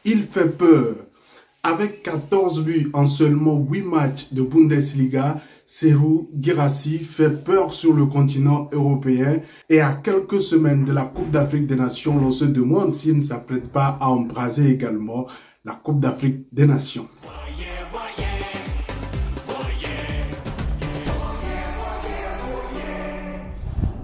Il fait peur. Avec 14 buts en seulement 8 matchs de Bundesliga, Serhou Guirassy fait peur sur le continent européen et à quelques semaines de la Coupe d'Afrique des Nations, l'on se demande s'il ne s'apprête pas à embraser également la Coupe d'Afrique des Nations.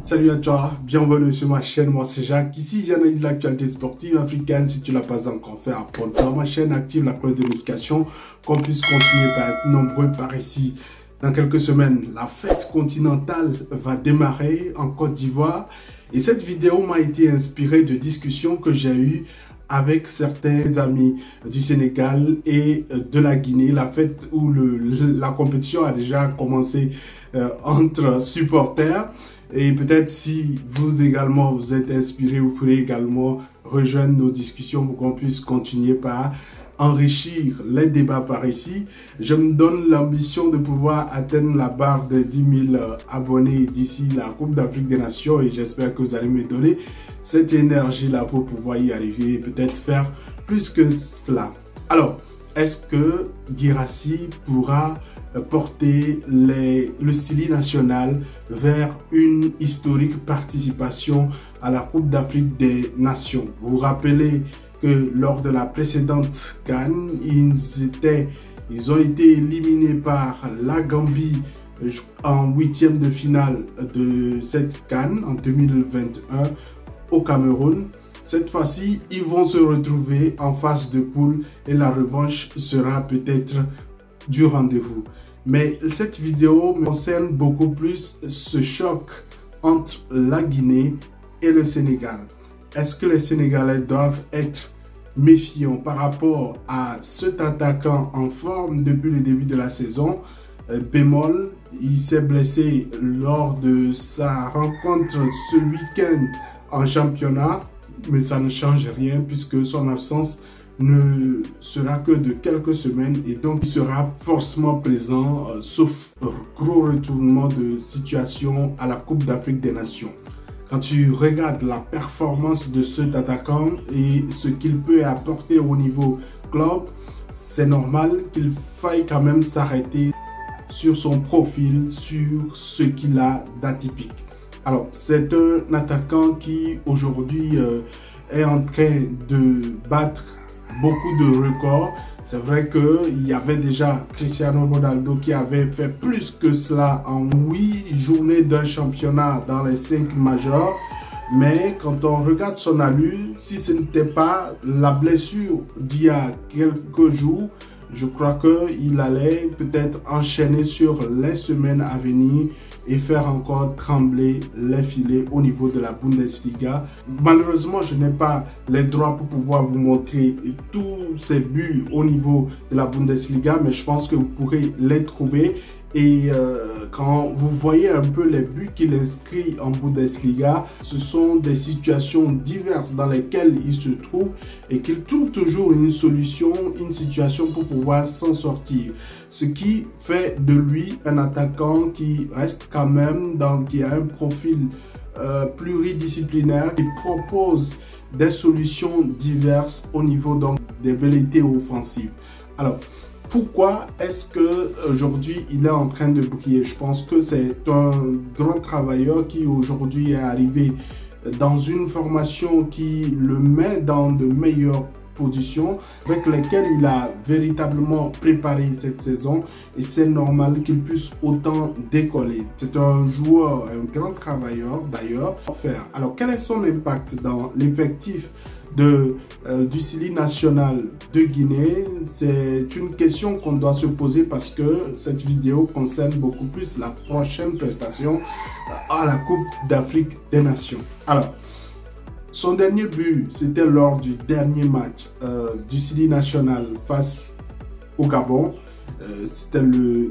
Salut à toi, bienvenue sur ma chaîne, moi c'est Jacques. Ici j'analyse l'actualité sportive africaine. Si tu ne l'as pas encore fait, abonne-toi à ma chaîne, active la cloche de notification, qu'on puisse continuer par être nombreux par ici. Dans quelques semaines, la fête continentale va démarrer en Côte d'Ivoire. Et cette vidéo m'a été inspirée de discussions que j'ai eues avec certains amis du Sénégal et de la Guinée. La fête où la compétition a déjà commencé entre supporters. Et peut-être si vous également vous êtes inspiré, vous pourrez également rejoindre nos discussions pour qu'on puisse continuer par enrichir les débats par ici. Je me donne l'ambition de pouvoir atteindre la barre de 10 000 abonnés d'ici la Coupe d'Afrique des Nations et j'espère que vous allez me donner cette énergie-là pour pouvoir y arriver et peut-être faire plus que cela. Alors, est-ce que Guirassy pourra porter le Sili national vers une historique participation à la Coupe d'Afrique des Nations? Vous vous rappelez que lors de la précédente CAN, ils ont été éliminés par la Gambie en huitième de finale de cette CAN en 2021 au Cameroun. Cette fois-ci, ils vont se retrouver en phase de poule et la revanche sera peut-être du rendez-vous. Mais cette vidéo me concerne beaucoup plus ce choc entre la Guinée et le Sénégal. Est-ce que les Sénégalais doivent être méfiants par rapport à cet attaquant en forme depuis le début de la saison? Bémol, il s'est blessé lors de sa rencontre ce week-end en championnat. Mais ça ne change rien puisque son absence ne sera que de quelques semaines et donc il sera forcément présent sauf gros retournement de situation à la Coupe d'Afrique des Nations. Quand tu regardes la performance de cet attaquant et ce qu'il peut apporter au niveau club, c'est normal qu'il faille quand même s'arrêter sur son profil, sur ce qu'il a d'atypique. Alors, c'est un attaquant qui aujourd'hui est en train de battre beaucoup de records. C'est vrai qu'il y avait déjà Cristiano Ronaldo qui avait fait plus que cela en 8 journées d'un championnat dans les 5 majeurs. Mais quand on regarde son allure, si ce n'était pas la blessure d'il y a quelques jours, je crois qu'il allait peut-être enchaîner sur les semaines à venir et faire encore trembler les filets au niveau de la Bundesliga. Malheureusement, je n'ai pas les droits pour pouvoir vous montrer tous ces buts au niveau de la Bundesliga, mais je pense que vous pourrez les trouver. Et quand vous voyez un peu les buts qu'il inscrit en Bundesliga, ce sont des situations diverses dans lesquelles il se trouve et qu'il trouve toujours une solution, une situation pour pouvoir s'en sortir. Ce qui fait de lui un attaquant qui reste quand même qui a un profil pluridisciplinaire, qui propose des solutions diverses au niveau donc des velléités offensives. Alors, pourquoi est-ce qu'aujourd'hui il est en train de briller? Je pense que c'est un grand travailleur qui aujourd'hui est arrivé dans une formation qui le met dans de meilleures positions avec lesquelles il a véritablement préparé cette saison et c'est normal qu'il puisse autant décoller. C'est un joueur, un grand travailleur d'ailleurs. Alors quel est son impact dans l'effectif du Sili national de Guinée? C'est une question qu'on doit se poser parce que cette vidéo concerne beaucoup plus la prochaine prestation à la Coupe d'Afrique des Nations. Alors, son dernier but, c'était lors du dernier match du Sili national face au Gabon. C'était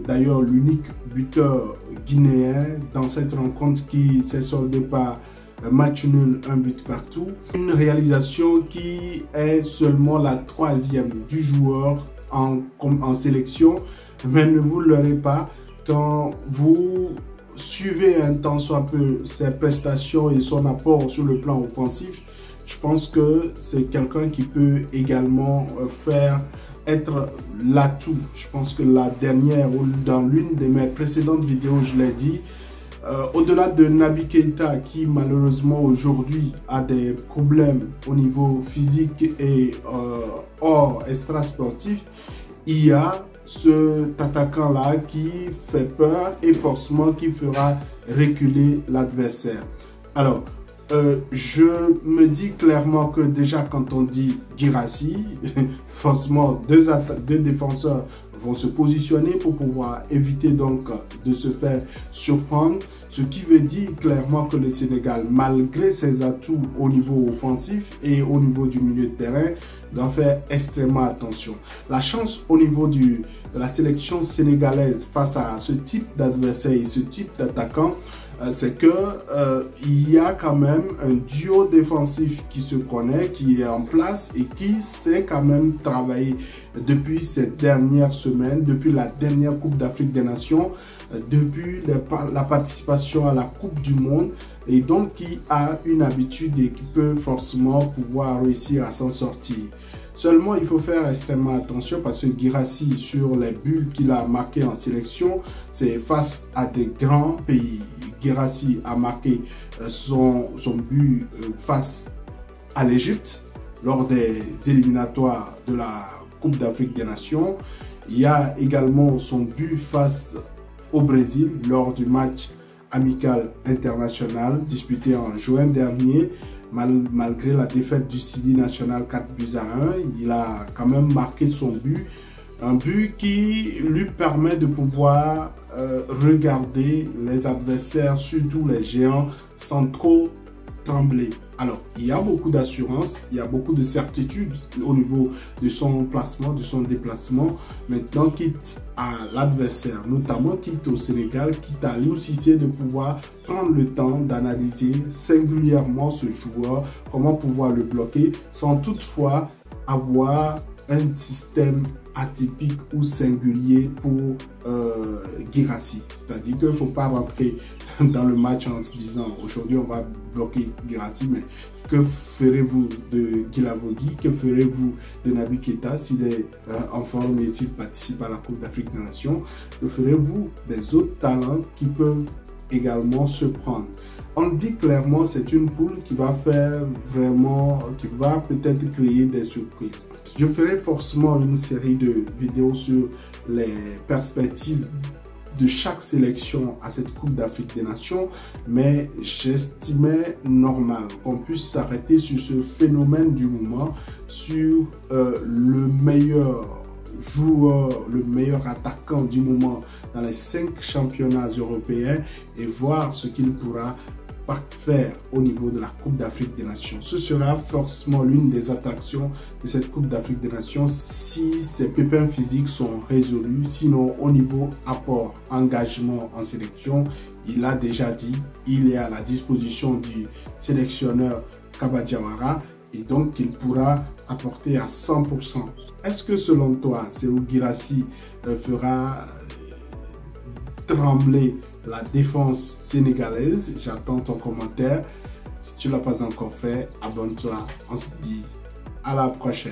d'ailleurs l'unique buteur guinéen dans cette rencontre qui s'est soldée par match nul, un but partout. Une réalisation qui est seulement la 3e du joueur en sélection. Mais ne vous leurrez pas, quand vous suivez un tant soit peu ses prestations et son apport sur le plan offensif, Je pense que c'est quelqu'un qui peut également faire être l'atout. Je pense que la dernière, ou dans l'une de mes précédentes vidéos, je l'ai dit, au-delà de Naby Keita qui malheureusement aujourd'hui a des problèmes au niveau physique et hors extra-sportif, il y a cet attaquant-là qui fait peur et forcément qui fera reculer l'adversaire. Alors, je me dis clairement que déjà quand on dit Guirassy, forcément deux défenseurs vont se positionner pour pouvoir éviter donc de se faire surprendre. Ce qui veut dire clairement que le Sénégal, malgré ses atouts au niveau offensif et au niveau du milieu de terrain, doit faire extrêmement attention. La chance au niveau de la sélection sénégalaise face à ce type d'adversaire et ce type d'attaquant, c'est que il y a quand même un duo défensif qui se connaît, qui est en place et qui sait quand même travailler depuis ces dernières semaines, depuis la dernière Coupe d'Afrique des Nations, depuis la participation à la Coupe du Monde, et donc qui a une habitude et qui peut forcément pouvoir réussir à s'en sortir. Seulement, il faut faire extrêmement attention parce que Guirassy, sur les buts qu'il a marqués en sélection, c'est face à des grands pays. Guirassy a marqué son but face à l'Égypte lors des éliminatoires de la Coupe d'Afrique des Nations. Il y a également son but face au Brésil lors du match amical international disputé en juin dernier. Malgré la défaite du Sidi national 4-1, il a quand même marqué son but. Un but qui lui permet de pouvoir regarder les adversaires, surtout les géants, sans trop trembler. Alors, il y a beaucoup d'assurance, il y a beaucoup de certitude au niveau de son placement, de son déplacement. Maintenant, quitte à l'adversaire, notamment quitte au Sénégal, quitte à Aliou Cissé, de pouvoir prendre le temps d'analyser singulièrement ce joueur, comment pouvoir le bloquer, sans toutefois avoir un système atypique ou singulier pour Guirassy. C'est-à-dire qu'il ne faut pas rentrer dans le match en se disant aujourd'hui on va bloquer Guirassy, mais que ferez-vous de Guilavogui, que ferez-vous de Naby Keita s'il est en forme et s'il participe à la Coupe d'Afrique des Nations, que ferez-vous des autres talents qui peuvent également se prendre. On dit clairement c'est une poule qui va faire vraiment, qui va peut-être créer des surprises. Je ferai forcément une série de vidéos sur les perspectives de chaque sélection à cette Coupe d'Afrique des Nations, mais j'estimais normal qu'on puisse s'arrêter sur ce phénomène du moment, sur le meilleur joueur, le meilleur attaquant du moment dans les 5 championnats européens et voir ce qu'il pourra faire au niveau de la Coupe d'Afrique des Nations. Ce sera forcément l'une des attractions de cette Coupe d'Afrique des Nations si ces pépins physiques sont résolus. Sinon, au niveau apport, engagement en sélection, il a déjà dit, il est à la disposition du sélectionneur Kaba Diawara et donc il pourra apporter à 100%. Est-ce que selon toi, Serhou Guirassy fera trembler la défense sénégalaise? J'attends ton commentaire. Si tu ne l'as pas encore fait, abonne-toi. On se dit à la prochaine.